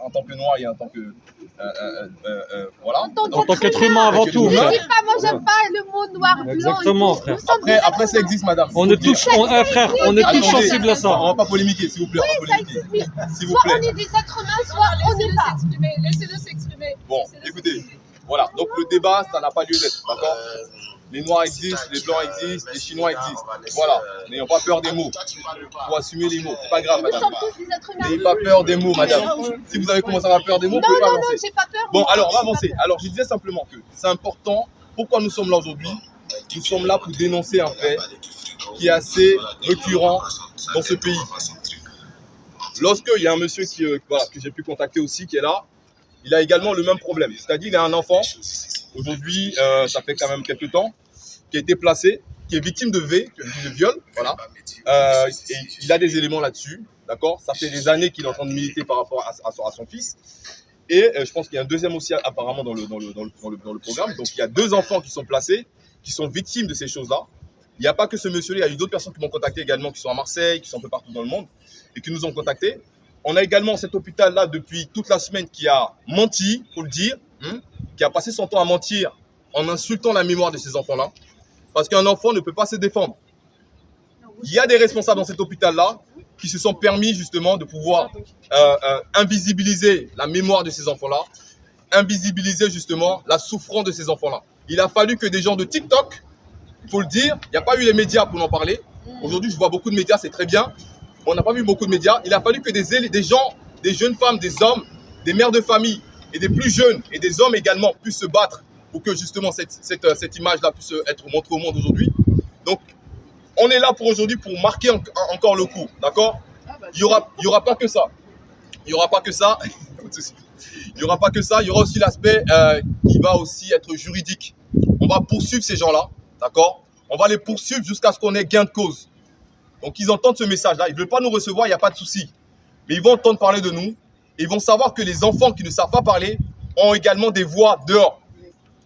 en tant que noir et en tant que voilà. En tant qu'être humain avant tout. Je ne dis pas, moi j'aime pas le mot noir, blanc. Exactement, frère. Après, ça existe, madame. On est tous, frère, on est tous sensibles à ça. On va pas polémiquer, s'il vous plaît. Oui, ça existe, mais soit on est des êtres humains, soit on n'est pas. Laissez-le s'exprimer. Bon, écoutez, voilà. Donc le débat, ça n'a pas lieu d'être, d'accord? Les Noirs existent, les Blancs existent, les Chinois existent. Voilà, n'ayons pas peur des mots. Il faut assumer les mots. C'est pas grave, Nous madame. sommes tous des êtres humains. N'ayez pas peur des mots, madame. Si vous avez commencé à avoir peur des mots, vous pouvez pas Non, avancer. j'ai pas peur. Bon, alors, on va avancer. Alors, je disais simplement que c'est important. Pourquoi nous sommes là aujourd'hui? Nous sommes là pour dénoncer un fait qui est assez récurrent dans ce pays. Lorsqu'il y a un monsieur que j'ai pu contacter aussi, qui est là, il a également le même problème. C'est-à-dire, il a un enfant, aujourd'hui, ça fait quand même quelques temps, qui a été placé, qui est victime de viol, voilà. Et il a des éléments là-dessus, d'accord? Ça fait des années qu'il est en train de militer par rapport à son fils. Et je pense qu'il y a un deuxième aussi apparemment dans le programme. Donc, il y a 2 enfants qui sont placés, qui sont victimes de ces choses-là. Il n'y a pas que ce monsieur-là, il y a eu d'autres personnes qui m'ont contacté également, qui sont à Marseille, qui sont un peu partout dans le monde, et qui nous ont contactés. On a également cet hôpital-là depuis toute la semaine qui a menti, il faut le dire, qui a passé son temps à mentir en insultant la mémoire de ces enfants-là. Parce qu'un enfant ne peut pas se défendre. Il y a des responsables dans cet hôpital-là qui se sont permis justement de pouvoir invisibiliser la mémoire de ces enfants-là, invisibiliser justement la souffrance de ces enfants-là. Il a fallu que des gens de TikTok, il faut le dire, il n'y a pas eu les médias pour en parler. Aujourd'hui, je vois beaucoup de médias, c'est très bien. On n'a pas vu beaucoup de médias. Il a fallu que des gens, des jeunes femmes, des hommes, des mères de famille et des plus jeunes et des hommes également puissent se battre pour que justement cette image-là puisse être montrée au monde aujourd'hui. Donc, on est là pour aujourd'hui pour marquer encore le coup, d'accord? Il y aura pas que ça. Il y aura pas que ça. Il y aura pas que ça. Il y aura aussi l'aspect qui va aussi être juridique. On va poursuivre ces gens-là, d'accord? On va les poursuivre jusqu'à ce qu'on ait gain de cause. Donc, ils entendent ce message-là. Ils ne veulent pas nous recevoir, il n'y a pas de souci. Mais ils vont entendre parler de nous. Et ils vont savoir que les enfants qui ne savent pas parler ont également des voix dehors.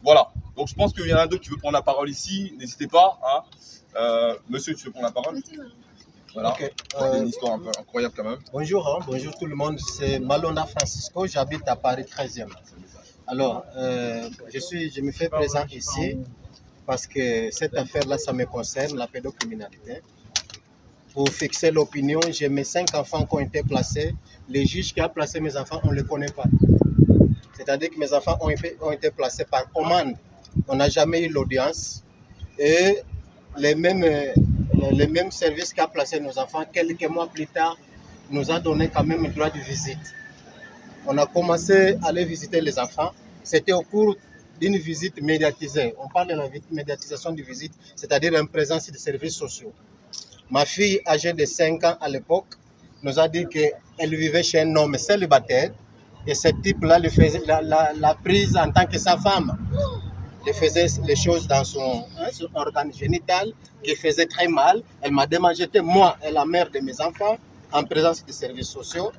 Voilà. Donc, je pense qu'il y en a d'autres qui veulent prendre la parole ici. N'hésitez pas. Hein. Monsieur, tu veux prendre la parole? Voilà. Okay. C'est une histoire un peu incroyable quand même. Bonjour, bonjour tout le monde. C'est Malonda Francisco. J'habite à Paris 13e. Alors, je me fais présent ici parce que cette affaire-là, ça me concerne, la pédocriminalité. Pour fixer l'opinion, j'ai mes 5 enfants qui ont été placés. Les juges qui ont placé mes enfants, on ne les connaît pas. C'est-à-dire que mes enfants ont été placés par commande. On n'a jamais eu l'audience. Et les mêmes services qui ont placé nos enfants, quelques mois plus tard, nous a donné quand même le droit de visite. On a commencé à aller visiter les enfants. C'était au cours d'une visite médiatisée. On parle de la médiatisation de visite, c'est-à-dire en présence des services sociaux. Ma fille, âgée de 5 ans à l'époque, nous a dit qu'elle vivait chez un homme célibataire et ce type-là l'a prise en tant que sa femme. Elle faisait les choses dans son organe génital qui faisait très mal. Elle m'a demandé, j'étais moi et la mère de mes enfants en présence des services sociaux.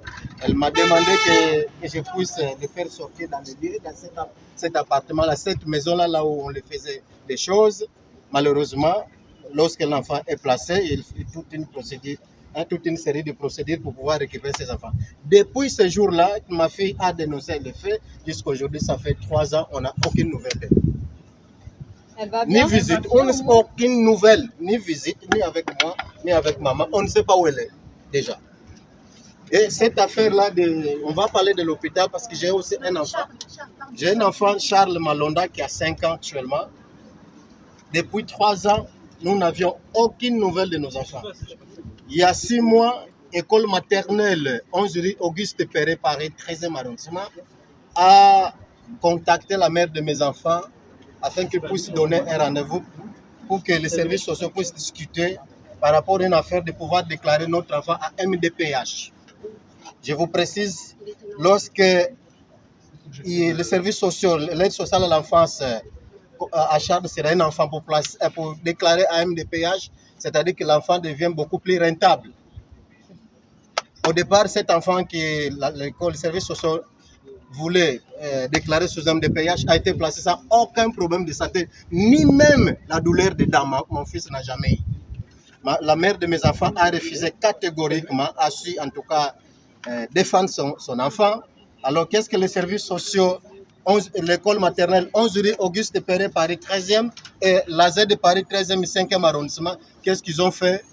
Elle m'a demandé que je puisse les faire sortir dans le lieu, dans cet appartement-là, cette maison-là, là où on les faisait des choses. Malheureusement, lorsque l'enfant est placé, il fait toute une série de procédures pour pouvoir récupérer ses enfants. Depuis ce jour-là, ma fille a dénoncé les faits. Jusqu'à aujourd'hui, ça fait 3 ans, on n'a aucune nouvelle d'elle. Elle va bien, ni visite, on n'a aucune nouvelle, ni visite, ni avec moi, ni avec maman. On ne sait pas où elle est, déjà. Et cette affaire-là, on va parler de l'hôpital parce que j'ai aussi un enfant. J'ai un enfant, Charles Malonda, qui a 5 ans actuellement. Depuis 3 ans, nous n'avions aucune nouvelle de nos enfants. Il y a 6 mois, école maternelle 11 rue Auguste Perret, Paris, 13e arrondissement, a contacté la mère de mes enfants afin qu'elle puisse donner un rendez-vous pour que les services sociaux puissent discuter par rapport à une affaire de pouvoir déclarer notre enfant à MDPH. Je vous précise, lorsque les services sociaux, l'aide sociale à l'enfance à charge serait un enfant pour déclarer à MDPH, c'est-à-dire que l'enfant devient beaucoup plus rentable. Au départ, cet enfant que l'école, les services sociaux voulait déclarer sous MDPH a été placé sans aucun problème de santé, ni même la douleur de dents. Mon fils n'a jamais eu. La mère de mes enfants a refusé catégoriquement, a su en tout cas défendre son enfant. Alors, qu'est-ce que les services sociaux, l'école maternelle 11 rue Auguste Perret, Paris 13e, et l'AZ de Paris 13e et 5e arrondissement, qu'est-ce qu'ils ont fait?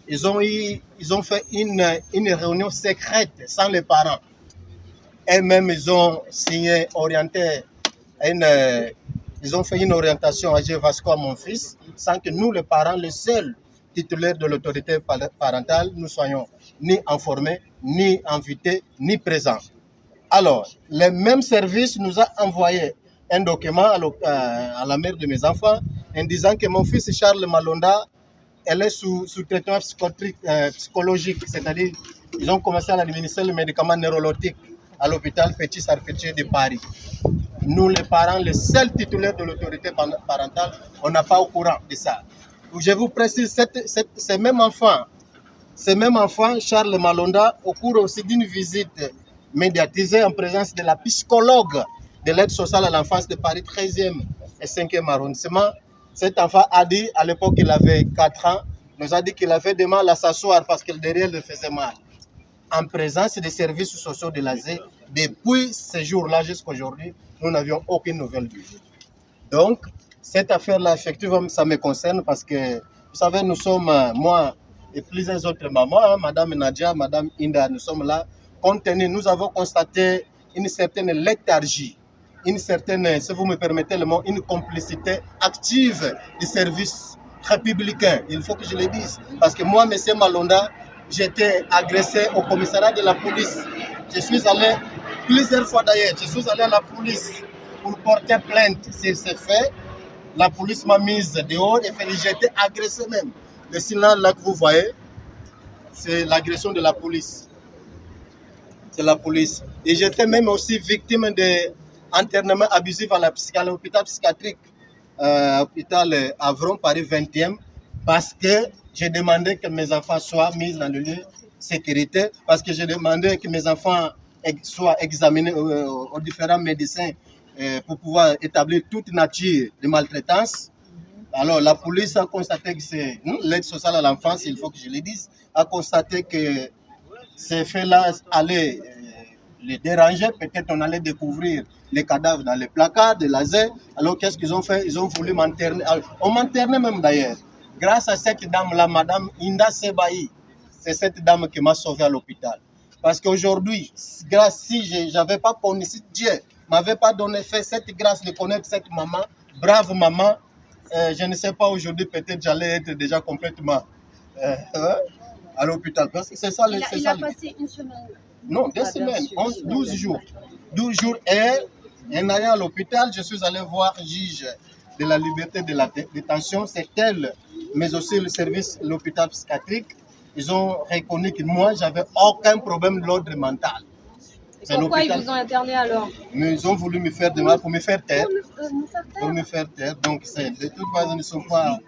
Ils ont fait une réunion secrète sans les parents. Et même ils ont signé, ils ont fait une orientation à Vasco, à mon fils, sans que nous, les parents, les seuls titulaires de l'autorité parentale, nous soyons ni informés, ni invités, ni présents. Alors, le même service nous a envoyé un document à la mère de mes enfants en disant que mon fils Charles Malonda, elle est sous traitement psychologique, c'est-à-dire ils ont commencé à administrer le médicament neurologique à l'hôpital Petit-Sarpentier de Paris. Nous, les parents, les seuls titulaires de l'autorité parentale, on n'a pas au courant de ça. Je vous précise, ce même enfant, Charles Malonda, au cours aussi d'une visite médiatisée en présence de la psychologue de l'aide sociale à l'enfance de Paris 13e et 5e arrondissement, cet enfant a dit, à l'époque il avait 4 ans, nous a dit qu'il avait du mal à s'asseoir parce que le derrière le faisait mal. En présence des services sociaux de l'AZ, depuis ce jour-là jusqu'à aujourd'hui, nous n'avions aucune nouvelle du jour. Donc, cette affaire-là, effectivement, ça me concerne parce que, vous savez, nous sommes, moi et plusieurs autres mamans, Madame Nadia, Madame Inda, nous sommes là, compte tenu, nous avons constaté une certaine léthargie, une certaine, si vous me permettez le mot, une complicité active des services républicains. Il faut que je le dise. Parce que moi, M. Malonda, j'étais agressé au commissariat de la police. Je suis allé plusieurs fois d'ailleurs, je suis allé à la police pour porter plainte sur ces faits. La police m'a mise dehors et j'ai été agressé même. Le signal là que vous voyez, c'est l'agression de la police. C'est la police. Et j'étais même aussi victime d'enterrement abusif à l'hôpital psychiatrique, hôpital Avron, Paris 20e, parce que j'ai demandé que mes enfants soient mis dans le lieu de sécurité, parce que j'ai demandé que mes enfants soient examinés aux différents médecins pour pouvoir établir toute nature de maltraitance. Alors la police a constaté que c'est l'aide sociale à l'enfance, il faut que je le dise, a constaté que ces faits-là allaient les déranger. Peut-être on allait découvrir les cadavres dans les placards de l'AZ. Alors qu'est-ce qu'ils ont fait? Ils ont voulu m'interner. On m'internait même d'ailleurs. Grâce à cette dame-là, Madame Inda Sebaï, c'est cette dame qui m'a sauvé à l'hôpital. Parce qu'aujourd'hui, si je n'avais pas connu, si Dieu ne m'avait pas donné cette grâce de connaître cette maman, brave maman, je ne sais pas aujourd'hui, peut-être j'allais être déjà complètement à l'hôpital. Parce que c'est ça. Il a passé une semaine. Non, 2 semaines, 12 jours. 12 jours et en allant à l'hôpital, je suis allé voir le juge de la liberté de la détention, c'est elle, mais aussi le service, l'hôpital psychiatrique. Ils ont reconnu que moi, j'avais aucun problème de l'ordre mental. Pourquoi ils vous ont interné alors? Mais ils ont voulu me faire de mal pour me faire taire. Pour me faire taire. Donc, de toute façon, ils ne sont pas...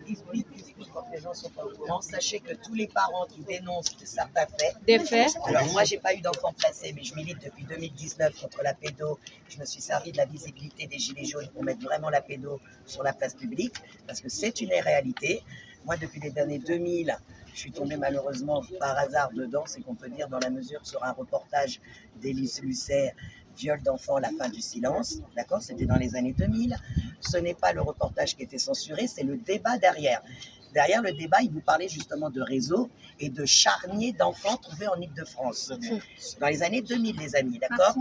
Les gens sont pas au courant. Sachez que tous les parents qui dénoncent certains faits, des faits. Alors moi j'ai pas eu d'enfants placés, mais je milite depuis 2019 contre la pédo. Je me suis servi de la visibilité des gilets jaunes pour mettre vraiment la pédo sur la place publique, parce que c'est une réalité. Moi depuis les années 2000, je suis tombée malheureusement par hasard dedans, c'est qu'on peut dire dans la mesure sur un reportage d'Élise Lucet, viol d'enfants, la fin du silence, d'accord, c'était dans les années 2000. Ce n'est pas le reportage qui était censuré, c'est le débat derrière. Derrière le débat, il vous parlait justement de réseaux et de charniers d'enfants trouvés en Île-de-France. Dans les années 2000, les amis, d'accord?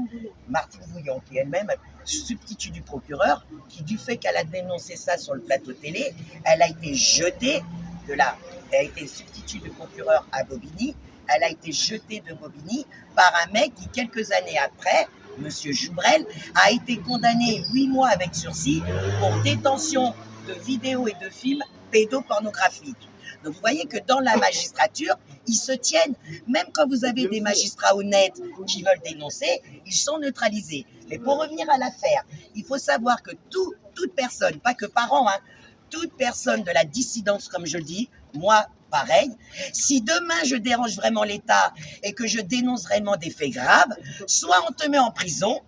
Martine Bouillon, qui est elle-même substitut du procureur, qui du fait qu'elle a dénoncé ça sur le plateau télé, elle a été jetée de là. Elle a été substitut de procureur à Bobigny. Elle a été jetée de Bobigny par un mec qui, quelques années après, Monsieur Joubrel, a été condamné 8 mois avec sursis pour détention de vidéos et de films pédopornographiques. Donc vous voyez que dans la magistrature, ils se tiennent, même quand vous avez des magistrats honnêtes qui veulent dénoncer, ils sont neutralisés. Mais pour revenir à l'affaire, il faut savoir que toute personne, pas que parents, toute personne de la dissidence, comme je le dis, moi, pareil, si demain je dérange vraiment l'État et que je dénonce vraiment des faits graves, soit on te met en prison,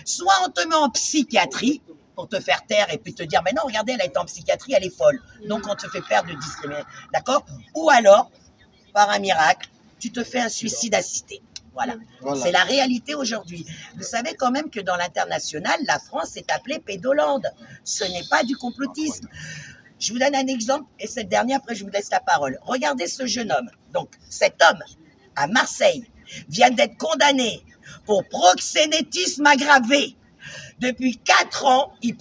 soit on te met en psychiatrie pour te faire taire et puis te dire, mais non, regardez, elle est en psychiatrie, elle est folle. Donc on te fait perdre de discriminer, d'accord? Ou alors, par un miracle, tu te fais un suicide assisté. Voilà. Voilà. C'est la réalité aujourd'hui. Vous savez quand même que dans l'international, la France est appelée pédolande. Ce n'est pas du complotisme. Je vous donne un exemple, et cette dernière, après je vous laisse la parole. Regardez ce jeune homme. Donc, cet homme, à Marseille, vient d'être condamné pour proxénétisme aggravé. Depuis 4 ans, il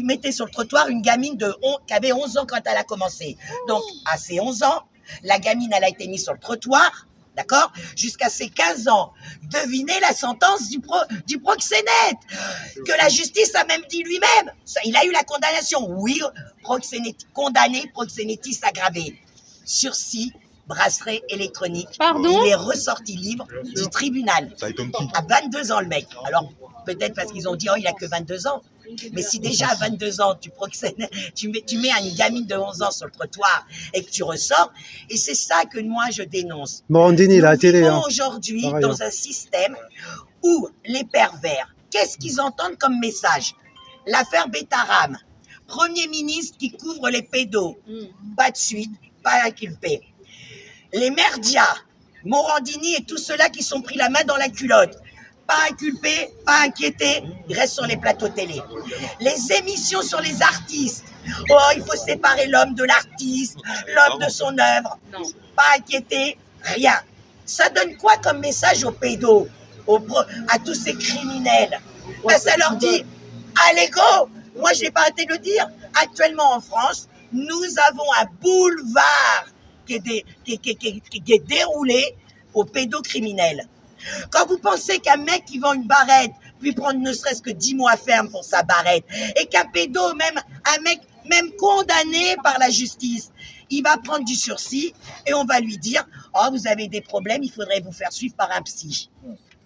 mettait sur le trottoir une gamine qui avait 11 ans quand elle a commencé. Donc, à ses 11 ans, la gamine, elle a été mise sur le trottoir, d'accord, jusqu'à ses 15 ans. Devinez la sentence du proxénète, que la justice a même dit lui-même. Il a eu la condamnation. Oui, condamné, proxénétisme aggravé. Sursis, bracelet électronique. Pardon ? Il est ressorti libre du tribunal. Ça étonne qui? À 22 ans, le mec. Alors, peut-être parce qu'ils ont dit, oh, il a que 22 ans. Mais si déjà à 22 ans, tu mets une gamine de 11 ans sur le trottoir et que tu ressors, et c'est ça que moi je dénonce. Morandini, la télé. Nous vivons Hein. aujourd'hui Pareil, dans un système où les pervers, qu'est-ce qu'ils entendent comme message? L'affaire Betaram, Premier ministre qui couvre les pédos, pas de suite, pas inculpé. Les merdias, Morandini et tous ceux-là qui sont pris la main dans la culotte, pas inculpés, pas inquiétés, ils restent sur les plateaux télé. Les émissions sur les artistes, oh, il faut séparer l'homme de l'artiste, l'homme de son œuvre, pas inquiétés, rien. Ça donne quoi comme message aux pédos, à tous ces criminels? Ben, ça leur dit, allez go! Moi, je n'ai pas arrêté de le dire. Actuellement en France, nous avons un boulevard qui est déroulé aux pédocriminels. Quand vous pensez qu'un mec qui vend une barrette peut prendre ne serait-ce que 10 mois ferme pour sa barrette, et qu'un pédo, un mec même condamné par la justice, il va prendre du sursis et on va lui dire « Oh, vous avez des problèmes, il faudrait vous faire suivre par un psy. »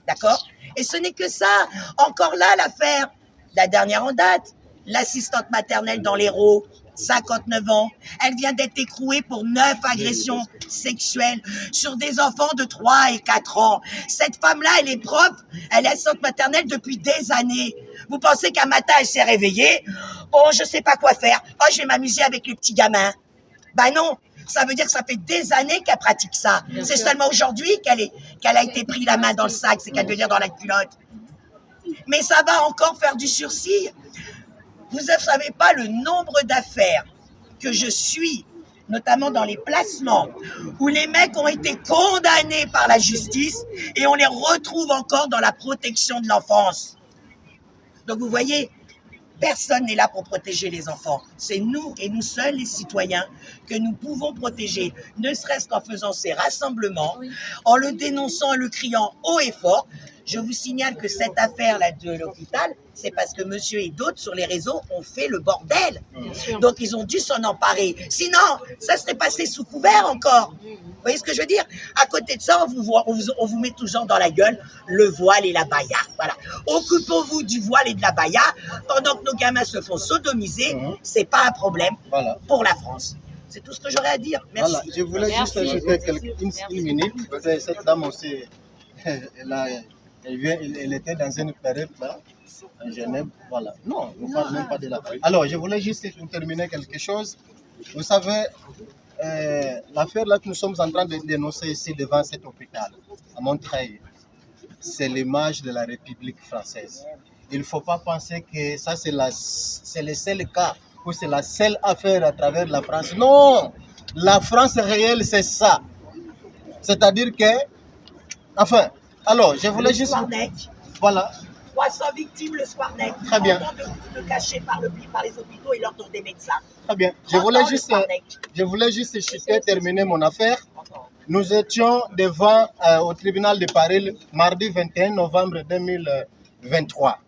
D'accord? Et ce n'est que ça. Encore là, l'affaire, la dernière en date, l'assistante maternelle dans l'Hérault, 59 ans. Elle vient d'être écrouée pour 9 agressions sexuelles sur des enfants de 3 et 4 ans. Cette femme-là, elle est prof, elle est assistante maternelle depuis des années. Vous pensez qu'un matin, elle s'est réveillée? Oh, je sais pas quoi faire. Oh, je vais m'amuser avec les petits gamins. Ben non, ça veut dire que ça fait des années qu'elle pratique ça. C'est seulement aujourd'hui qu'elle a été pris la main dans le sac, c'est qu'elle veut dire dans la culotte. Mais ça va encore faire du sursis. Vous ne savez pas le nombre d'affaires que je suis, notamment dans les placements, où les mecs ont été condamnés par la justice et on les retrouve encore dans la protection de l'enfance. Donc vous voyez, personne n'est là pour protéger les enfants. C'est nous et nous seuls, les citoyens, que nous pouvons protéger, ne serait-ce qu'en faisant ces rassemblements, en le dénonçant et le criant haut et fort. Je vous signale que cette affaire-là de l'hôpital, c'est parce que monsieur et d'autres sur les réseaux ont fait le bordel. Donc ils ont dû s'en emparer. Sinon, ça serait passé sous couvert encore. Vous voyez ce que je veux dire? À côté de ça, on vous met toujours dans la gueule le voile et la baya. Voilà. Occupons-vous du voile et de la baya pendant que nos gamins se font sodomiser. C'est pas un problème pour la France. C'est tout ce que j'aurais à dire. Merci. Voilà. Je voulais juste ajouter une minute. Cette dame aussi, elle était dans une période là, à Genève. Voilà. Non, on ne parle même pas de la. Alors, je voulais juste terminer quelque chose. Vous savez, l'affaire là que nous sommes en train de dénoncer ici devant cet hôpital, à Montreuil, c'est l'image de la République française. Il ne faut pas penser que ça c'est le seul cas ou c'est la seule affaire à travers la France. Non, la France réelle c'est ça. C'est-à-dire que, enfin, alors je voulais juste... Voilà. 300 victimes le soir net. Très bien. De cachés par les hôpitaux et l'ordre des médecins. Très bien. Je voulais juste terminer mon affaire. Nous étions devant au tribunal de Paris mardi 21 novembre 2023.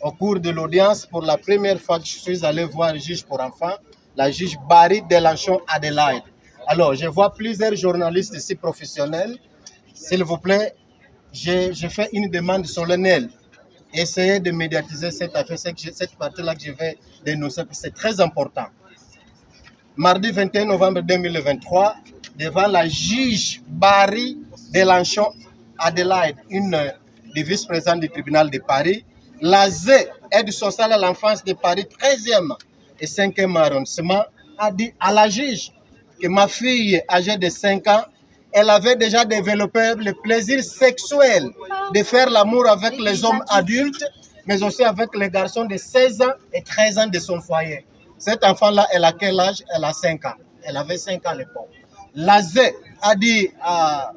Au cours de l'audience, pour la première fois que je suis allé voir le juge pour enfants, la juge Barry Delanchon Adelaide. Alors, je vois plusieurs journalistes ici professionnels. S'il vous plaît, j'ai fait une demande solennelle. Essayez de médiatiser cette affaire, cette partie-là que je vais dénoncer, c'est très important. Mardi 21 novembre 2023, devant la juge Barry Delanchon Adelaide, une des vice-présidentes du tribunal de Paris, l'AZ, aide sociale à l'enfance de Paris, 13e et 5e arrondissement, a dit à la juge que ma fille âgée de 5 ans elle avait déjà développé le plaisir sexuel de faire l'amour avec les hommes adultes, mais aussi avec les garçons de 16 ans et 13 ans de son foyer. Cet enfant-là, elle a quel âge? Elle a 5 ans. Elle avait 5 ans à l'époque. L'ASE a dit à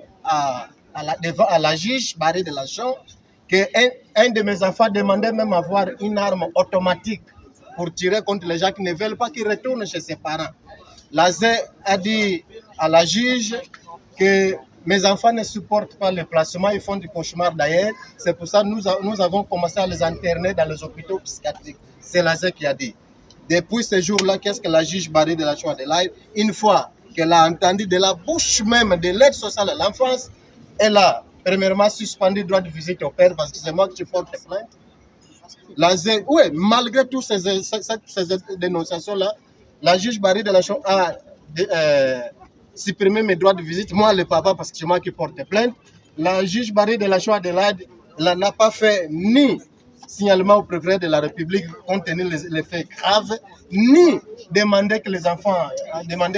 la juge Barry de la Chambre qu'un de mes enfants demandait même avoir une arme automatique pour tirer contre les gens qui ne veulent pas qu'il retourne chez ses parents. L'ASE a dit à la juge que mes enfants ne supportent pas le placement, ils font du cauchemar d'ailleurs. C'est pour ça que nous avons commencé à les interner dans les hôpitaux psychiatriques. C'est l'ASE qui a dit. Depuis ce jour-là, qu'est-ce que la juge Barry de la Chouadelaide, une fois qu'elle a entendu de la bouche même de l'aide sociale à l'enfance, elle a premièrement suspendu le droit de visite au père parce que c'est moi qui porte plainte. Oui, malgré toutes ces dénonciations-là, la juge Barry de la Chouadelaide a supprimé mes droits de visite, moi le papa parce que c'est moi qui porte plainte. La juge Barry de la Chouadelaide n'a pas fait ni signalement au procureur de la République compte tenu les faits graves, ni demander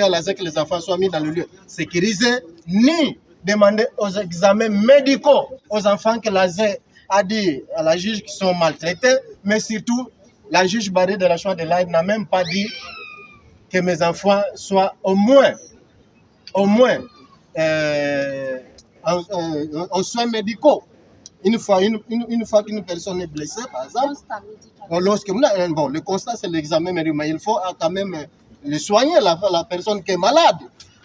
à l'ASE que les enfants soient mis dans le lieu sécurisé, ni demander aux examens médicaux aux enfants que l'ASE a dit à la juge qui sont maltraités, mais surtout la juge Barry de la Chouadelaide n'a même pas dit que mes enfants soient au moins en soins médicaux. Une fois qu'une personne est blessée, par exemple, le constat c'est l'examen médical, mais il faut quand même le soigner, la personne qui est malade.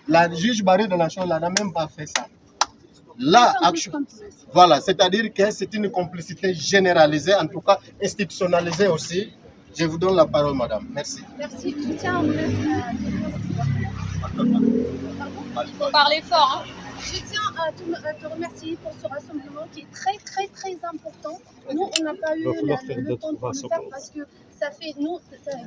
La juge Barry de la Chambre n'a même pas fait ça. Là, voilà, c'est-à-dire que c'est une complicité généralisée, en tout cas institutionnalisée aussi. Je vous donne la parole, madame. Merci. Merci. Je tiens à remercier. Il faut parler fort. Je tiens à te remercier pour ce rassemblement qui est très, très, très important. Nous, on n'a pas eu le temps de le faire parce que ça fait, nous,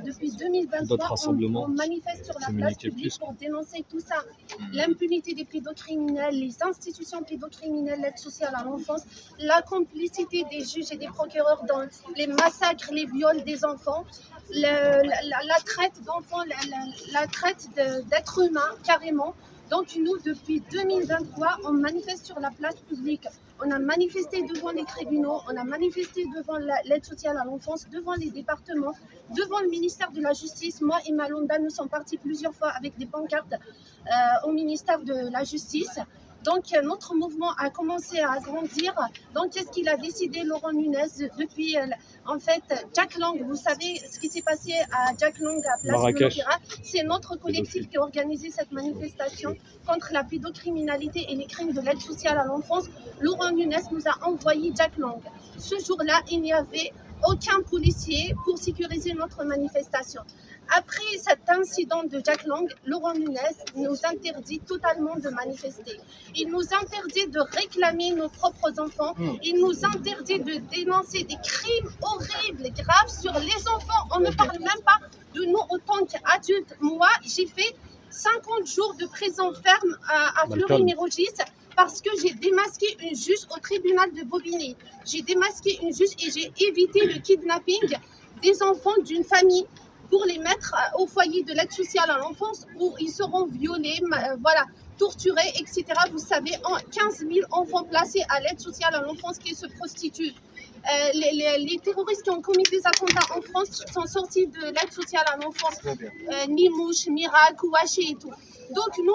depuis 2023, on manifeste sur la place publique pour dénoncer tout ça. L'impunité des pédocriminels, les institutions pédocriminelles, l'aide sociale à l'enfance, la complicité des juges et des procureurs dans les massacres, les viols des enfants, la traite d'enfants, la traite d'êtres humains, carrément. Donc nous, depuis 2023, on manifeste sur la place publique. On a manifesté devant les tribunaux, on a manifesté devant l'aide sociale à l'enfance, devant les départements, devant le ministère de la Justice. Moi et Malonda, nous sommes partis plusieurs fois avec des pancartes au ministère de la Justice. Donc notre mouvement a commencé à grandir. Donc qu'est-ce qu'il a décidé, Laurent Nunez, depuis en fait Jack Lang? Vous savez ce qui s'est passé à Jack Lang à Place Monopéra? C'est notre collectif qui a organisé cette manifestation contre la pédocriminalité et les crimes de l'aide sociale à l'enfance. Laurent Nunez nous a envoyé Jack Lang. Ce jour-là, il n'y avait aucun policier pour sécuriser notre manifestation. Après cet incident de Jack Lang, Laurent Nunez nous interdit totalement de manifester. Il nous interdit de réclamer nos propres enfants. Il nous interdit de dénoncer des crimes horribles, graves sur les enfants. On ne parle même pas de nous en tant qu'adultes. Moi, j'ai fait 50 jours de prison ferme à Fleury-Mérogis parce que j'ai démasqué une juge au tribunal de Bobigny. J'ai démasqué une juge et j'ai évité le kidnapping des enfants d'une famille pour les mettre au foyer de l'aide sociale à l'enfance où ils seront violés, torturés, etc. Vous savez, 15 000 enfants placés à l'aide sociale à l'enfance qui se prostituent. Les terroristes qui ont commis des attentats en France sont sortis de l'aide sociale à l'enfance. Nimouche, Mirac, Kouaché et tout. Donc nous,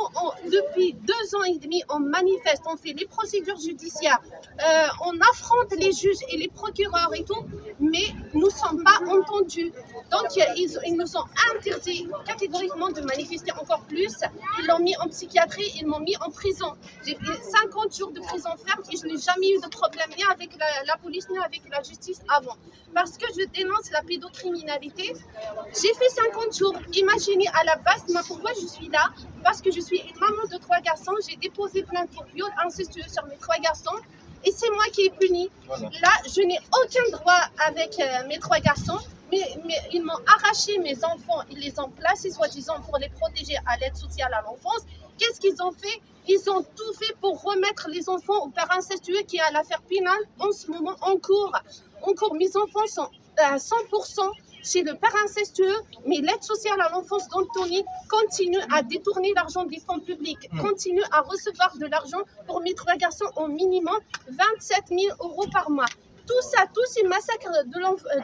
depuis 2 ans et demi, on manifeste, on fait les procédures judiciaires, on affronte les juges et les procureurs et tout, mais nous ne sommes pas entendus. Donc ils nous ont interdit catégoriquement de manifester encore plus. Ils l'ont mis en psychiatrie, ils m'ont mis en prison. J'ai fait 50 jours de prison ferme et je n'ai jamais eu de problème ni avec la police ni avec la justice avant. Parce que je dénonce la pédocriminalité. J'ai fait 50 jours. Imaginez à la base, pourquoi je suis là? Parce que je suis une maman de 3 garçons. J'ai déposé plainte pour viol incestueux sur mes 3 garçons. Et c'est moi qui ai puni. Voilà. Là, je n'ai aucun droit avec mes 3 garçons. Mais ils m'ont arraché mes enfants. Ils les ont placés, soi-disant, pour les protéger à l'aide sociale à l'enfance. Qu'est-ce qu'ils ont fait? Ils ont tout fait pour remettre les enfants au père incestueux qui a l'affaire pénale en ce moment en cours. Mes enfants sont à 100% chez le père incestueux, mais l'aide sociale à l'enfance d'Antony continue à détourner l'argent des fonds publics, continue à recevoir de l'argent pour mes 3 garçons au minimum 27 000 € par mois. Tout ça, tous ces massacres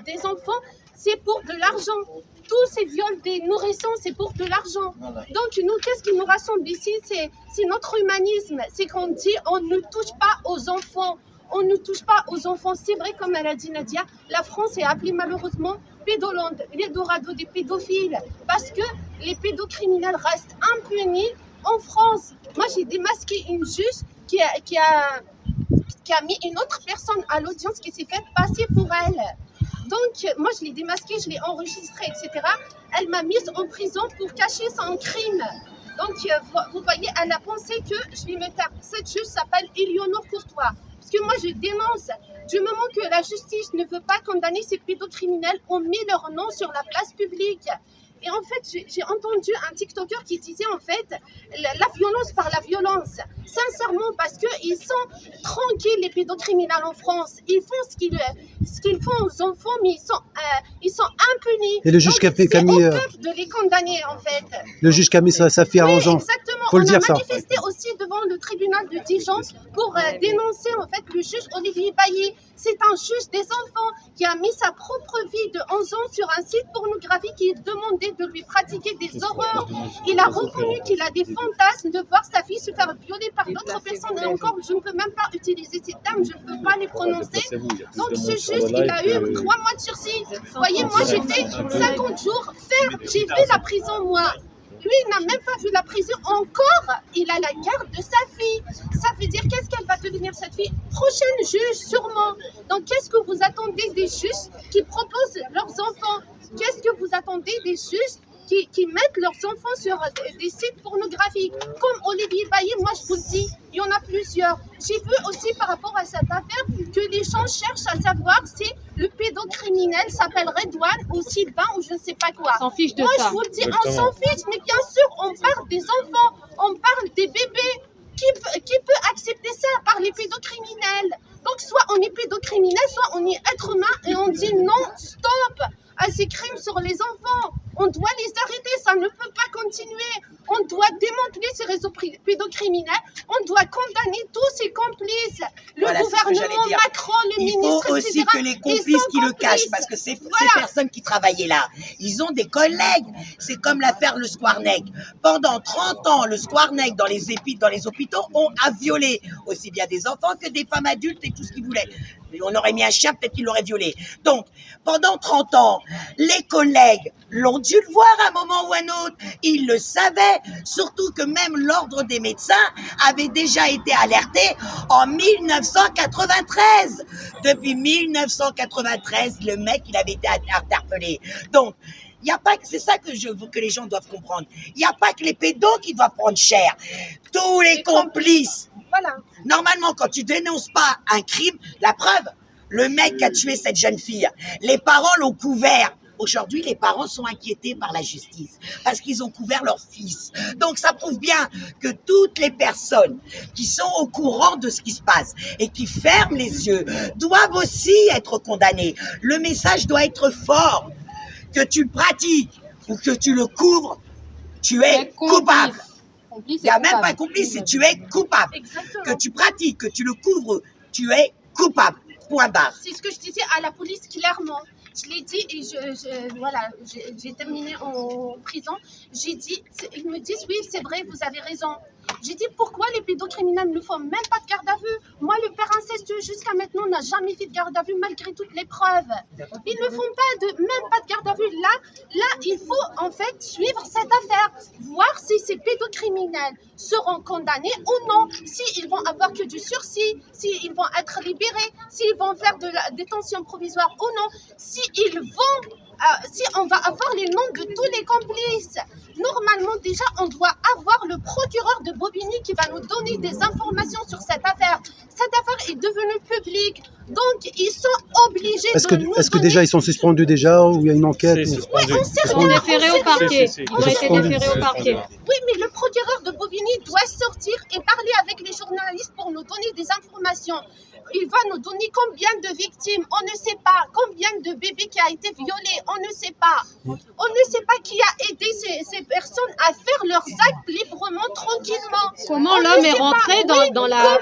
des enfants, c'est pour de l'argent. Tous ces viols des nourrissons, c'est pour de l'argent. Donc nous, qu'est-ce qui nous rassemble ici? C'est notre humanisme. C'est qu'on dit on ne touche pas aux enfants. On ne touche pas aux enfants. C'est vrai, comme elle a dit Nadia, la France est appelée malheureusement Pédoland, l'Eldorado des pédophiles, parce que les pédocriminels restent impunis en France. Moi, j'ai démasqué une juge qui a mis une autre personne à l'audience qui s'est fait passer pour elle. Donc, moi, je l'ai démasquée, je l'ai enregistrée, etc. Elle m'a mise en prison pour cacher son crime. Donc, vous voyez, elle a pensé que je vais me taire. Cette juge s'appelle Éléonore Courtois. Parce que moi, je dénonce. Du moment que la justice ne veut pas condamner ces pédocriminels, on met leur nom sur la place publique. Et en fait, j'ai entendu un TikToker qui disait en fait la violence par la violence. Sincèrement, parce qu'ils sont tranquilles, les pédocriminels en France. Ils font ce qu'ils font aux enfants, mais ils sont impunis. Et le juge qui a mis au peuple de les condamner en fait. Le juge qui a mis sa fille à 11 ans. Exactement. Faut le dire, on a manifesté aussi devant le tribunal de Dijon pour dénoncer en fait le juge Olivier Bailly. C'est un juge des enfants qui a mis sa propre vie de 11 ans sur un site pornographique qui demandait de lui pratiquer des horreurs. Il a reconnu qu'il a des fantasmes de voir sa fille se faire violer par d'autres personnes. Et encore, je ne peux même pas utiliser ces termes, je ne peux pas les prononcer. Donc ce juge, il a eu 3 mois de sursis. Vous voyez, moi j'ai fait 50 jours ferme, j'ai vu la prison moi. Lui, il n'a même pas vu la prison encore. Il a la garde de sa fille. Ça veut dire qu'est-ce qu'elle va devenir cette fille? Prochaine juge, sûrement. Donc, qu'est-ce que vous attendez des juges qui proposent leurs enfants? Qu'est-ce que vous attendez des juges qui mettent leurs enfants sur des sites pornographiques? Comme Olivier Bailly, moi je vous le dis, il y en a plusieurs. J'ai vu aussi par rapport à cette affaire que les gens cherchent à savoir si le pédocriminel s'appelle Redouane ou Sylvain ou je ne sais pas quoi. On s'en fiche de moi, ça. je vous le dis, on s'en fiche, mais bien sûr, on parle des enfants, on parle des bébés. Qui peut accepter ça par les pédocriminels? Donc, soit on est pédocriminel, soit on est être humain et on dit non, stop à ces crimes sur les enfants. On doit les arrêter, ça ne peut pas continuer. On doit démanteler ces réseaux pédocriminels. On doit condamner tous ces complices. Le gouvernement, Macron, le ministre, il faut aussi que les complices qui le cachent, parce que ces personnes qui travaillaient là, ils ont des collègues. C'est comme l'affaire Le Squarnec. Pendant 30 ans, Le Squarnec, dans les hôpitaux, a violé aussi bien des enfants que des femmes adultes et tout ce qu'ils voulaient. On aurait mis un chien, peut-être qu'il l'aurait violé. Donc, pendant 30 ans, les collègues l'ont dû le voir à un moment ou à un autre. Ils le savaient, surtout que même l'ordre des médecins avait déjà été alerté en 1993. Depuis 1993, le mec, il avait été interpellé. Donc, il n'y a pas que c'est ça que je veux que les gens doivent comprendre. Il n'y a pas que les pédos qui doivent prendre cher. Tous les complices. Voilà. Normalement, quand tu dénonces pas un crime, la preuve, le mec qui a tué cette jeune fille, les parents l'ont couvert. Aujourd'hui, les parents sont inquiétés par la justice parce qu'ils ont couvert leur fils. Donc, ça prouve bien que toutes les personnes qui sont au courant de ce qui se passe et qui ferment les yeux doivent aussi être condamnées. Le message doit être fort. Que tu pratiques ou que tu le couvres, tu es coupable. Il n'y a même pas complice, c'est tu es coupable. Exactement. Que tu pratiques, que tu le couvres, tu es coupable. Point barre. C'est ce que je disais à la police clairement. Je l'ai dit et voilà, j'ai terminé en prison. J'ai dit, ils me disent oui, c'est vrai, vous avez raison. J'ai dit pourquoi les pédocriminels ne font même pas de garde à vue? Moi, le père incestueux jusqu'à maintenant n'a jamais fait de garde à vue malgré toutes les preuves. Ils ne font même pas de garde à vue. Là, il faut en fait suivre cette affaire, voir si ces pédocriminels seront condamnés ou non, s'ils vont avoir que du sursis, s'ils vont être libérés, s'ils vont faire de la détention provisoire ou non, si on va avoir les noms de tous les complices. Normalement, déjà, on doit avoir le procureur de Bobigny qui va nous donner des informations sur cette affaire. Cette affaire est devenue publique, donc ils sont obligés Est-ce que déjà ils sont suspendus déjà ou il y a une enquête? Oui, on sait On est déféré au parquet. Si. Ils ont été déférés au parquet. Oui, mais le procureur de Bobigny doit sortir et parler avec les journalistes pour nous donner des informations. il va nous donner combien de victimes, on ne sait pas. Combien de bébés qui a été violé, on ne sait pas. On ne sait pas qui a aidé ces personnes à faire leurs actes librement, tranquillement. Comment l'homme est rentré dans la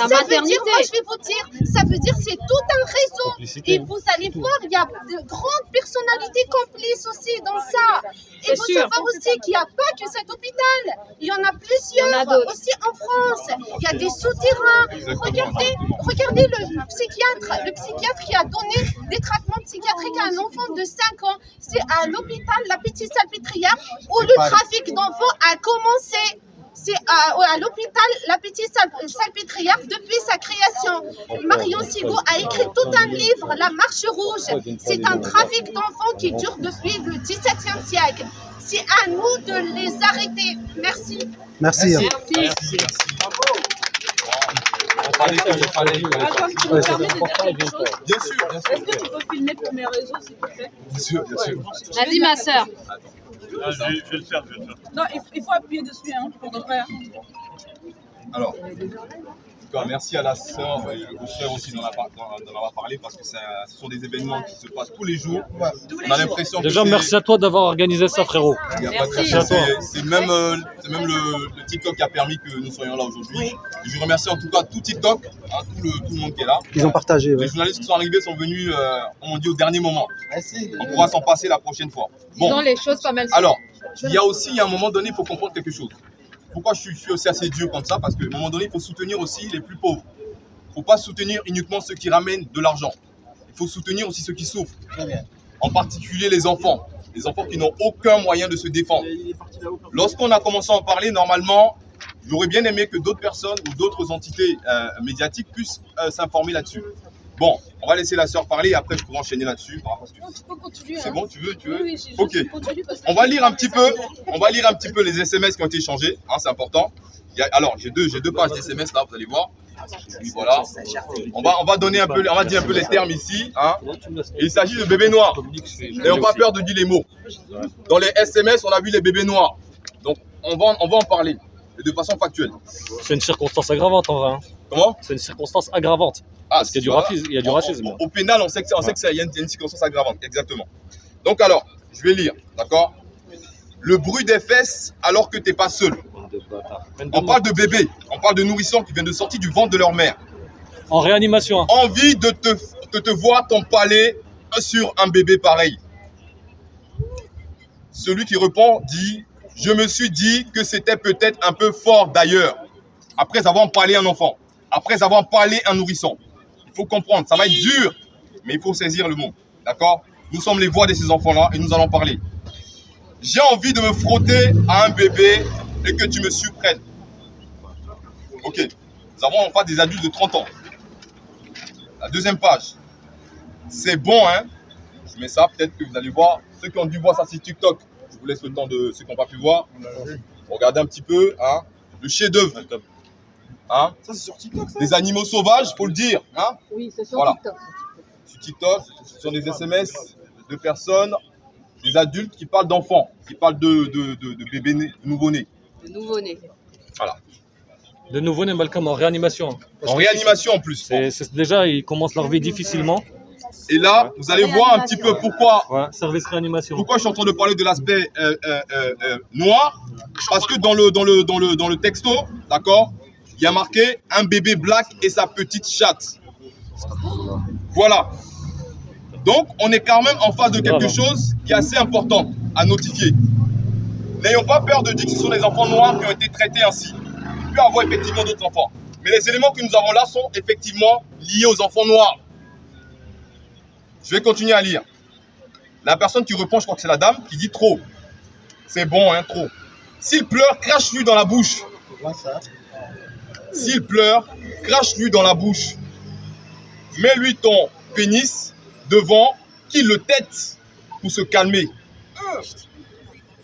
maternité? Moi, je vais vous dire, ça veut dire c'est tout un réseau. Et vous allez voir, il y a de grandes personnalités complices aussi dans ça. Et il faut savoir aussi qu'il n'y a pas que cet hôpital. Il y en a plusieurs aussi en France. Il y a des souterrains. Regardez le psychiatre qui a donné des traitements psychiatriques à un enfant de 5 ans. C'est à l'hôpital La Petite-Salpêtrière où le trafic d'enfants a commencé. C'est à l'hôpital La Petite-Salpêtrière depuis sa création. Marion Sigaud a écrit tout un livre, La Marche Rouge. C'est un trafic d'enfants qui dure depuis le XVIIe siècle. C'est à nous de les arrêter. Merci. Merci. Merci. Attends, tu me permets de dire quelque chose? Bien sûr. Est-ce que tu peux filmer pour mes réseaux, s'il te plaît? Bien sûr. Vas-y, ma sœur. Je vais le faire. Non, il faut appuyer dessus, hein, pour de vrai. Alors, en tout cas, merci à la sœur et au frère aussi d'en avoir parlé parce que ce sont des événements qui se passent tous les jours. On a l'impression que Déjà, merci à toi d'avoir organisé ça, frérot. Il y a pas de Merci. souci. C'est même le TikTok qui a permis que nous soyons là aujourd'hui. Et je remercie en tout cas tout TikTok, hein, tout le monde qui est là. Ils ont partagé. Ouais. Les journalistes qui sont arrivés sont venus, on dit, au dernier moment. Merci. On pourra s'en passer la prochaine fois. Disons les choses comme elles sont. Alors, il y a aussi, à un moment donné, il faut comprendre quelque chose. Pourquoi je suis aussi assez dur comme ça? Parce qu'à un moment donné, il faut soutenir aussi les plus pauvres. Il ne faut pas soutenir uniquement ceux qui ramènent de l'argent. Il faut soutenir aussi ceux qui souffrent. Très bien. En particulier les enfants. Les enfants qui n'ont aucun moyen de se défendre. Lorsqu'on a commencé à en parler, normalement, j'aurais bien aimé que d'autres personnes ou d'autres entités médiatiques puissent s'informer là-dessus. Bon, on va laisser la sœur parler et après je pourrai enchaîner là-dessus. Non, tu peux continuer. C'est bon, tu veux? Oui, j'ai Ok. juste continué parce que On va lire un petit peu les SMS qui ont été échangés, hein, c'est important. Alors, j'ai deux pages d'SMS là, vous allez voir. Et voilà. On va dire un peu les termes ici. Hein. Il s'agit de bébés noirs. N'ayons pas peur de dire les mots. Dans les SMS, on a vu les bébés noirs. Donc, on va en parler de façon factuelle. C'est une circonstance aggravante en vrai. Hein. Comment? C'est une circonstance aggravante. Parce qu'il y a du racisme. Au pénal, on sait qu'il y a une circonstance aggravante. Exactement. Donc, alors, je vais lire. D'accord? Le bruit des fesses alors que tu n'es pas seul. On parle de bébés, on parle de nourrissons qui viennent de sortir du ventre de leur mère. En réanimation. Hein. Envie de te voir t'empaler sur un bébé pareil. Celui qui répond dit « Je me suis dit que c'était peut-être un peu fort d'ailleurs, après avoir empalé un enfant, après avoir empalé un nourrisson. » Il faut comprendre, ça va être dur, mais il faut saisir le mot. D'accord? Nous sommes les voix de ces enfants-là et nous allons parler. J'ai envie de me frotter à un bébé et que tu me supprennes. Ok, nous avons en face des adultes de 30 ans. La deuxième page. C'est bon, hein? Je mets ça, peut-être que vous allez voir. Ceux qui ont dû voir ça sur TikTok, je vous laisse le temps de ceux qui n'ont pas pu voir. Regardez un petit peu, hein? Le chef-d'œuvre. Hein? Ça, c'est sur TikTok, ça? Des animaux sauvages, il faut le dire. Hein? Oui, c'est sur Voilà. TikTok. Sur TikTok, ce sont des SMS de personnes, des adultes qui parlent d'enfants, qui parlent de bébés de nouveau-nés. Le nouveau-né. Voilà. De nouveau-né, Malcolm, en réanimation. Hein. En réanimation en plus. Déjà, ils commencent leur vie difficilement. Et là, vous allez voir un petit peu pourquoi. Ouais, service réanimation. Pourquoi je suis en train de parler de l'aspect noir? Parce que dans le texto, d'accord, il y a marqué un bébé black et sa petite chatte. Voilà. Donc, on est quand même en face de quelque chose qui est assez important à notifier. N'ayons pas peur de dire que ce sont des enfants noirs qui ont été traités ainsi. Il peut y avoir effectivement d'autres enfants. Mais les éléments que nous avons là sont effectivement liés aux enfants noirs. Je vais continuer à lire. La personne qui répond, je crois que c'est la dame, qui dit trop. C'est bon, hein, trop. S'il pleure, crache-lui dans la bouche. S'il pleure, crache-lui dans la bouche. Mets-lui ton pénis devant, qu'il le tête pour se calmer.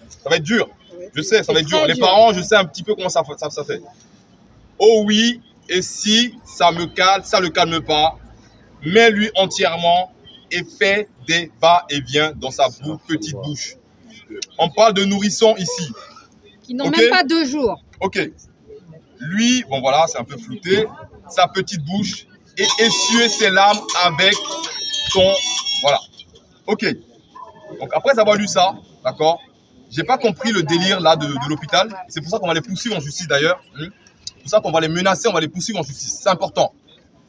Ça va être dur. Je sais, ça va être dur. Les parents, je sais un petit peu comment ça fait. Oh oui, et si ça le calme pas, mets-lui entièrement et fais des va-et-vient dans sa petite bouche. On parle de nourrissons ici. Qui n'ont même pas 2 jours. Ok. Lui, bon voilà, c'est un peu flouté. Sa petite bouche, et essuyer ses larmes avec ton... Voilà. Ok. Donc après avoir lu ça, d'accord, j'ai pas compris le délire là de l'hôpital. C'est pour ça qu'on va les poursuivre en justice d'ailleurs. C'est pour ça qu'on va les menacer, on va les poursuivre en justice. C'est important.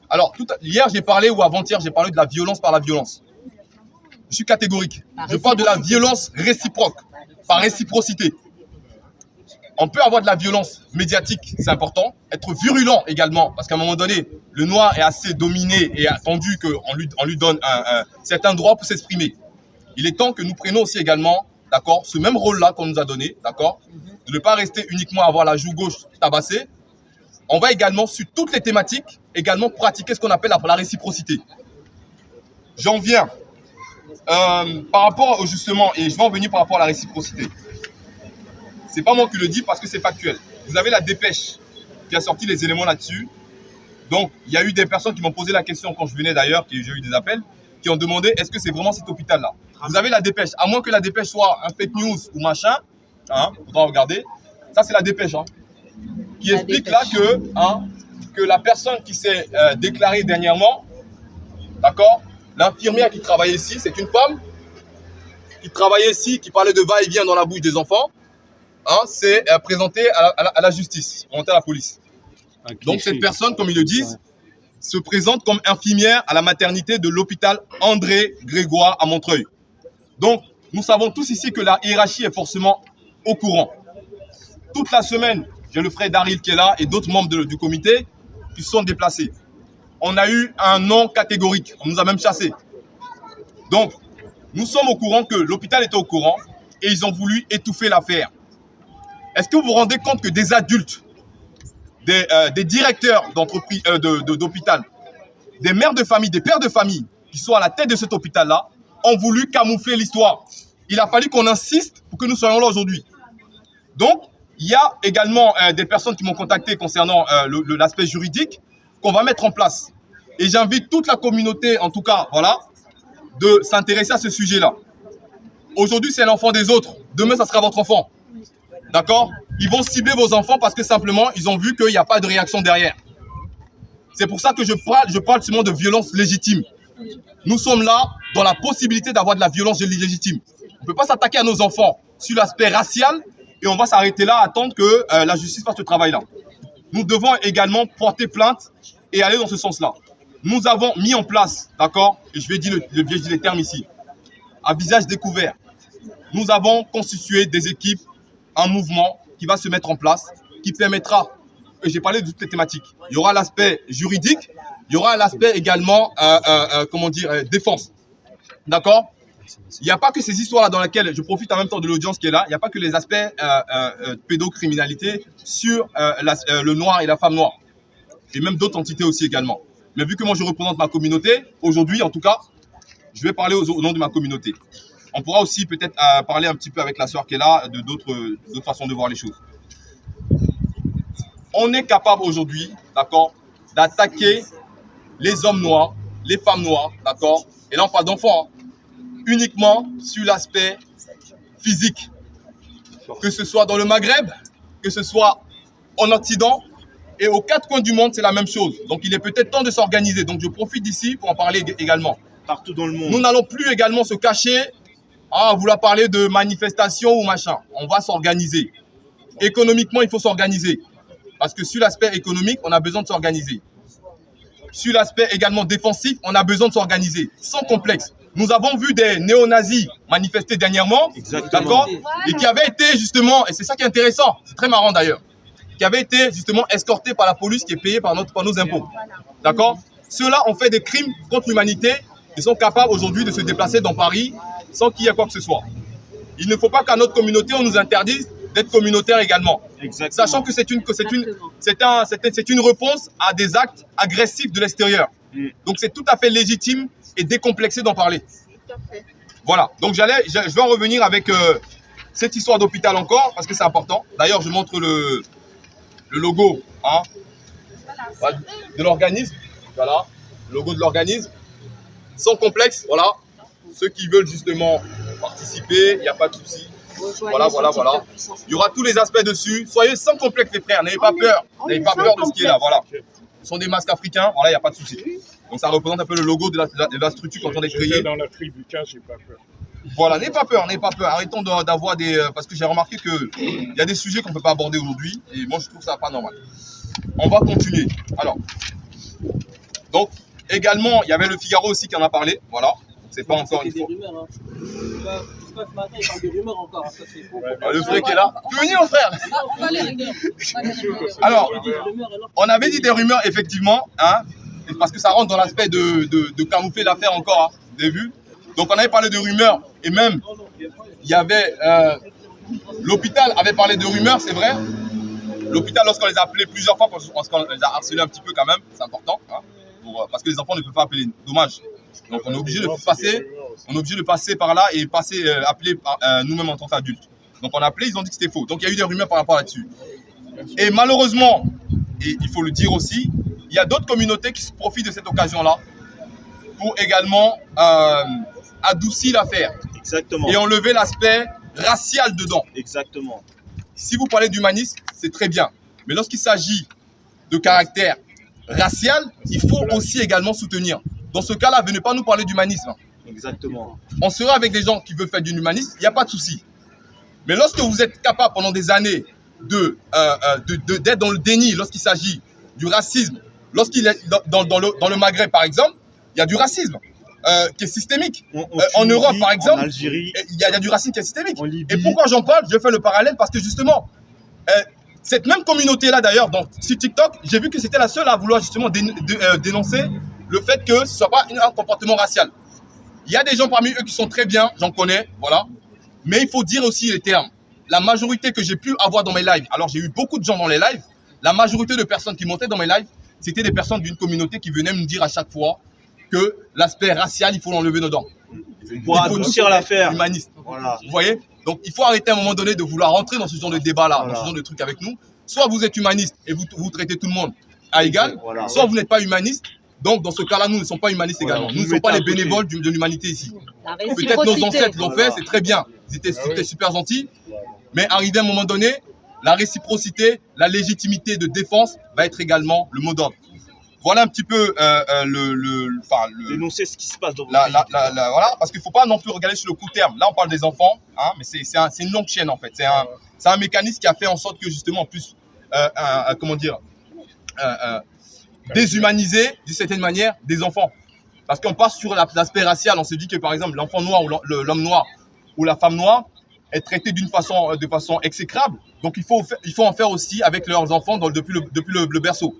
Alors, hier j'ai parlé, ou avant-hier, j'ai parlé de la violence par la violence. Je suis catégorique. Je parle de la violence réciproque, par réciprocité. On peut avoir de la violence médiatique, c'est important. Être virulent également, parce qu'à un moment donné, le noir est assez dominé et attendu qu'on lui donne un certain droit pour s'exprimer. Il est temps que nous prenions aussi également, d'accord, ce même rôle-là qu'on nous a donné, d'accord, de ne pas rester uniquement à avoir la joue gauche tabassée. On va également, sur toutes les thématiques, également pratiquer ce qu'on appelle la réciprocité. J'en viens par rapport justement, et je vais en venir par rapport à la réciprocité. C'est pas moi qui le dis parce que c'est factuel. Vous avez la dépêche qui a sorti les éléments là-dessus. Donc, il y a eu des personnes qui m'ont posé la question quand je venais d'ailleurs, j'ai eu des appels, qui ont demandé est-ce que c'est vraiment cet hôpital-là. Vous avez la dépêche, à moins que la dépêche soit un fake news ou machin, hein, faudra regarder. Ça, c'est la dépêche, hein, qui explique là que la personne qui s'est déclarée dernièrement, d'accord, l'infirmière qui travaillait ici, c'est une femme qui travaillait ici, qui parlait de va-et-vient dans la bouche des enfants, hein, c'est présentée à la justice, remontée à la police. Donc cette personne, comme ils le disent, se présente comme infirmière à la maternité de l'hôpital André Grégoire à Montreuil. Donc, nous savons tous ici que la hiérarchie est forcément au courant. Toute la semaine, j'ai le frère Daryl qui est là et d'autres membres du comité qui se sont déplacés. On a eu un non catégorique, on nous a même chassés. Donc, nous sommes au courant que l'hôpital était au courant et ils ont voulu étouffer l'affaire. Est-ce que vous vous rendez compte que des adultes, des directeurs d'entreprise, d'hôpital, des mères de famille, des pères de famille qui sont à la tête de cet hôpital-là, ont voulu camoufler l'histoire. Il a fallu qu'on insiste pour que nous soyons là aujourd'hui. Donc, il y a également des personnes qui m'ont contacté concernant l'aspect juridique qu'on va mettre en place. Et j'invite toute la communauté, en tout cas, voilà, de s'intéresser à ce sujet-là. Aujourd'hui, c'est l'enfant des autres. Demain, ça sera votre enfant. D'accord? Ils vont cibler vos enfants parce que simplement, ils ont vu qu'il n'y a pas de réaction derrière. C'est pour ça que je parle seulement de violence légitime. Nous sommes là dans la possibilité d'avoir de la violence légitime. On ne peut pas s'attaquer à nos enfants sur l'aspect racial et on va s'arrêter là, attendre que la justice fasse ce travail-là. Nous devons également porter plainte et aller dans ce sens-là. Nous avons mis en place, d'accord, et je vais dire les termes ici, à visage découvert. Nous avons constitué des équipes, un mouvement qui va se mettre en place, qui permettra, et j'ai parlé de toutes les thématiques, il y aura l'aspect juridique, il y aura l'aspect également, défense. D'accord? Il n'y a pas que ces histoires-là dans lesquelles je profite en même temps de l'audience qui est là, il n'y a pas que les aspects pédocriminalité sur le noir et la femme noire. Et même d'autres entités aussi également. Mais vu que moi je représente ma communauté, aujourd'hui en tout cas, je vais parler au nom de ma communauté. On pourra aussi peut-être parler un petit peu avec la sœur qui est là de d'autres façons de voir les choses. On est capable aujourd'hui, d'accord, d'attaquer les hommes noirs, les femmes noires, d'accord, et là on parle d'enfants, hein, uniquement sur l'aspect physique. Que ce soit dans le Maghreb, que ce soit en Occident, et aux quatre coins du monde, c'est la même chose. Donc il est peut-être temps de s'organiser. Donc je profite d'ici pour en parler également. Partout dans le monde. Nous n'allons plus également se cacher à vouloir parler de manifestations ou machin. On va s'organiser. Économiquement, il faut s'organiser. Parce que sur l'aspect économique, on a besoin de s'organiser. Sur l'aspect également défensif, on a besoin de s'organiser. Sans complexe. Nous avons vu des néo-nazis manifester dernièrement. D'accord, et qui avaient été justement, et c'est ça qui est intéressant, c'est très marrant d'ailleurs, qui avaient été justement escortés par la police qui est payée par nos impôts. D'accord? Ceux-là ont fait des crimes contre l'humanité. Ils sont capables aujourd'hui de se déplacer dans Paris sans qu'il y ait quoi que ce soit. Il ne faut pas qu'à notre communauté, on nous interdise d'être communautaire également. Exactement. Sachant que c'est une réponse à des actes agressifs de l'extérieur. Donc c'est tout à fait légitime et décomplexé d'en parler. Voilà. Donc je vais en revenir avec cette histoire d'hôpital encore, parce que c'est important. D'ailleurs, je montre le logo, hein, de l'organisme. Voilà, le logo de l'organisme. Sans complexe, voilà. Ceux qui veulent justement participer, il n'y a pas de souci. Voilà. Il y aura tous les aspects dessus. Soyez sans complexe les frères, n'ayez pas peur. N'ayez pas peur de ce qui est là, voilà. sont des masques africains, voilà, il n'y a pas de souci. Donc ça représente un peu le logo de la structure quand on est créé. Dans la tribu K, j'ai pas peur. Voilà, n'ayez pas peur, n'ayez pas peur. Arrêtons d'avoir des... Parce que j'ai remarqué qu'il y a des sujets qu'on ne peut pas aborder aujourd'hui. Et moi, je trouve ça pas normal. On va continuer. Alors, donc, également, il y avait le Figaro aussi qui en a parlé. Voilà, c'est pas encore une fois. Rumeurs, hein. Ce matin, il parle de rumeurs encore. Ça, c'est faux. Le frère qui est là. Tu veux venir, mon frère? On va les régler. Alors, on avait dit des rumeurs, effectivement, hein, parce que ça rentre dans l'aspect de camoufler l'affaire encore, hein, vous avez vu. Donc, on avait parlé de rumeurs, et même, il y avait... l'hôpital avait parlé de rumeurs, c'est vrai. L'hôpital, lorsqu'on les a appelés plusieurs fois, parce qu'on les a harcelés un petit peu quand même, c'est important, hein, parce que les enfants ne peuvent pas appeler, dommage. Donc, on est obligé de passer par là et appeler nous-mêmes en tant qu'adultes. Donc, on a appelé, ils ont dit que c'était faux. Donc, il y a eu des rumeurs par rapport là-dessus. Et malheureusement, et il faut le dire aussi, il y a d'autres communautés qui se profitent de cette occasion-là pour également adoucir l'affaire. Exactement. Et enlever l'aspect racial dedans. Exactement. Si vous parlez d'humanisme, c'est très bien. Mais lorsqu'il s'agit de caractère racial, il faut aussi également soutenir. Dans ce cas-là, venez pas nous parler d'humanisme. Exactement. On sera avec des gens qui veulent faire du humanisme, il n'y a pas de souci. Mais lorsque vous êtes capable pendant des années d'être dans le déni, lorsqu'il s'agit du racisme, lorsqu'il est dans le Maghreb par exemple, il y a du racisme qui est systémique. En Europe par exemple, il y a du racisme qui est systémique. Et pourquoi j'en parle? Je fais le parallèle parce que justement, cette même communauté-là d'ailleurs, sur TikTok, j'ai vu que c'était la seule à vouloir justement dénoncer le fait que ce ne soit pas un comportement racial. Il y a des gens parmi eux qui sont très bien, j'en connais, voilà. Mais il faut dire aussi les termes. La majorité que j'ai pu avoir dans mes lives, alors j'ai eu beaucoup de gens dans les lives, la majorité de personnes qui montaient dans mes lives, c'était des personnes d'une communauté qui venaient me dire à chaque fois que l'aspect racial, il faut l'enlever dedans. Pour adoucir l'affaire. Humaniste. Voilà. Vous voyez? Donc il faut arrêter à un moment donné de vouloir rentrer dans ce genre de débat-là, Voilà. dans ce genre de truc avec nous. Soit vous êtes humaniste et vous traitez tout le monde à égal, Voilà. soit vous n'êtes pas humaniste. Donc dans ce cas-là, nous ne sommes pas humanistes Voilà, également. vous Nous ne sommes pas mettez les à côté. bénévoles de l'humanité ici. La Peut-être réciprocité. nos ancêtres l'ont fait, c'est très bien. Ils étaient super gentils. Mais arrivé à un moment donné, la réciprocité, la légitimité de défense va être également le mot d'ordre. Voilà un petit peu Dénoncer ce qui se passe dans votre voilà, parce qu'il ne faut pas non plus regarder sur le court terme. Là, on parle des enfants, hein, mais c'est une longue chaîne en fait. C'est un mécanisme qui a fait en sorte que justement on puisse, déshumaniser d'une certaine manière des enfants. Parce qu'on passe sur l'aspect racial, on se dit que par exemple l'enfant noir ou l'homme noir ou la femme noire est traité de façon exécrable. Donc il faut en faire aussi avec leurs enfants depuis le berceau.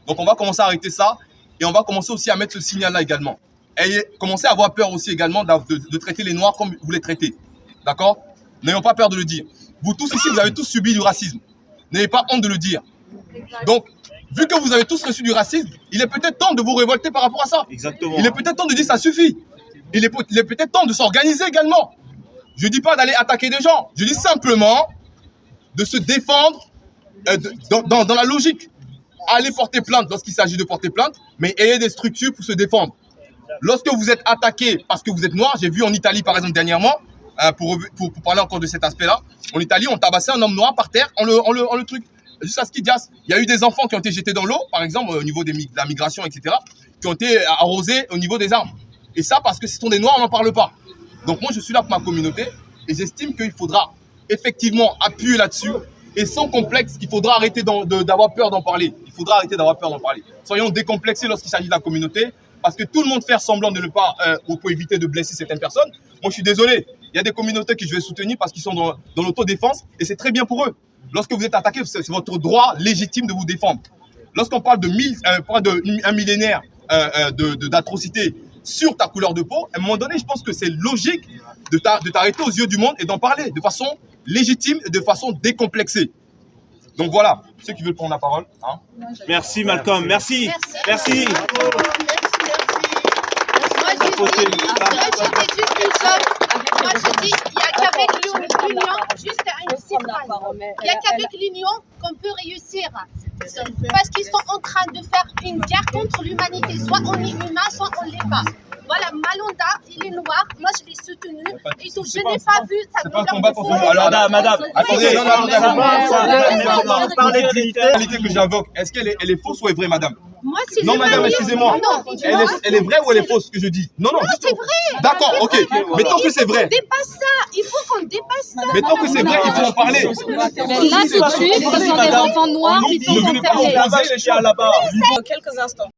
Donc on va commencer à arrêter ça et on va commencer aussi à mettre ce signal-là également. Et commencer à avoir peur aussi également de traiter les noirs comme vous les traitez. D'accord? N'ayons pas peur de le dire. Vous tous ici, vous avez tous subi du racisme. N'ayez pas honte de le dire. Donc, vu que vous avez tous reçu du racisme, il est peut-être temps de vous révolter par rapport à ça. Exactement. Il est peut-être temps de dire ça suffit. Il est peut-être temps de s'organiser également. Je ne dis pas d'aller attaquer des gens. Je dis simplement de se défendre dans la logique. Allez porter plainte lorsqu'il s'agit de porter plainte, mais ayez des structures pour se défendre. Lorsque vous êtes attaqué parce que vous êtes noir, j'ai vu en Italie par exemple dernièrement, pour parler encore de cet aspect-là, en Italie on tabassait un homme noir par terre, on le truc, juste à ce qu'il diasse. Il y a eu des enfants qui ont été jetés dans l'eau, par exemple au niveau de la migration, etc., qui ont été arrosés au niveau des armes. Et ça parce que ce sont des noirs, on n'en parle pas. Donc moi je suis là pour ma communauté et j'estime qu'il faudra effectivement appuyer là-dessus. Et sans complexe, il faudra arrêter d'avoir peur d'en parler. Il faudra arrêter d'avoir peur d'en parler. Soyons décomplexés lorsqu'il s'agit de la communauté, parce que tout le monde fait semblant de ne pas, pour éviter de blesser certaines personnes. Moi, je suis désolé. Il y a des communautés que je vais soutenir parce qu'ils sont dans l'autodéfense, et c'est très bien pour eux. Lorsque vous êtes attaqué, c'est votre droit légitime de vous défendre. Lorsqu'on parle d'un millénaire d'atrocités sur ta couleur de peau, à un moment donné, je pense que c'est logique de t'arrêter aux yeux du monde et d'en parler de façon légitime et de façon décomplexée. Donc voilà, ceux qui veulent prendre la parole. Hein. Merci Malcolm, merci. Merci. Moi je dis, il n'y a qu'avec l'union, juste une petite phrase. Il n'y a qu'avec l'union qu'on peut réussir. Parce qu'ils sont en train de faire une guerre contre l'humanité. Soit on est humain, soit on ne l'est pas. Voilà, Malonda, il est noir. Moi, je l'ai soutenu. Et tout. Je n'ai pas vu sa C'est pas un couleur combat de contre peau. vous. Alors, Madame, attendez, non, Vous parlez de la réalité que j'invoque, est-ce qu'elle est fausse ou est vraie, madame? Moi, si Non, j'ai madame, pas vu- excusez-moi. Non, Elle est vraie ou elle est fausse, ce que je dis? Non, juste. c'est vrai. D'accord, ok. Mais tant que c'est vrai, On dépasse ça. Il faut qu'on dépasse ça. mais tant que c'est vrai, il faut en parler. Mais là, tout de suite, ce sont des enfants noirs qui sont Ne venez pas concernés. opposer les chats là-bas. Quelques instants.